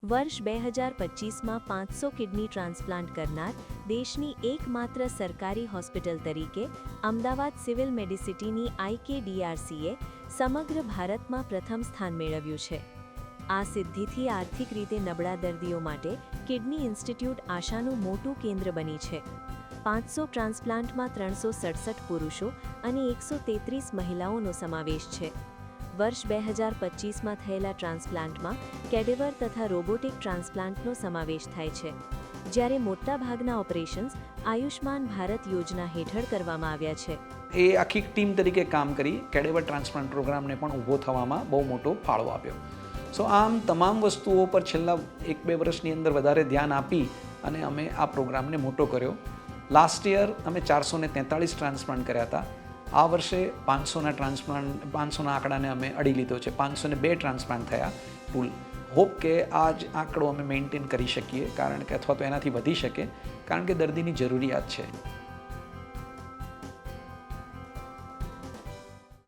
વર્ષ 2025માં 500 kidney transplant કરનાર દેશની એકમાત્ર સરકારી હોસ્પિટલ તરીકે અમદાવાદ સિવિલ મેડિસિટીની IKDRCએ સમગ્ર ભારતમાં પ્રથમ સ્થાન મેળવ્યું છે. આ સિદ્ધિથી આર્થિક રીતે નબળા દર્દીઓ માટે કિડની ઇન્સ્ટિટ્યૂટ આશાનું મોટું કેન્દ્ર બની છે. 500 ટ્રાન્સપ્લાન્ટમાં 367 પુરુષો અને 133 મહિલાઓનો સમાવેશ છે. વર્ષ 2025માં થયેલા ટ્રાન્સપ્લાન્ટમાં કેડેવર તથા રોબોટિક ટ્રાન્સપ્લાન્ટનો સમાવેશ થાય છે, જ્યારે મોટાભાગના ઓપરેશન્સ આયુષ્માન ભારત યોજના હેઠળ કરવામાં આવ્યા છે. એ આખી ટીમ તરીકે કામ કરી કેડેવર ટ્રાન્સપ્લાન્ટ પ્રોગ્રામને પણ ઊભો થવામાં બહુ મોટો ફાળો આપ્યો. સો આમ તમામ વસ્તુઓ પર છેલ્લા 1-2 વર્ષની અંદર વધારે ધ્યાન આપી અને અમે આ પ્રોગ્રામને મોટો કર્યો. લાસ્ટ યર અમે 443 ટ્રાન્સપ્લાન્ટ કર્યા હતા. આ વર્ષે 500ના આંકડાને અમે અડી લીધો છે. 502 ટ્રાન્સપ્લાન્ટ થયા કુલ. હોપ કે આ જ આંકડો અમે મેન્ટેન કરી શકીએ, કારણ કે અથવા તો એનાથી વધી શકે, કારણ કે દર્દીની જરૂરિયાત છે.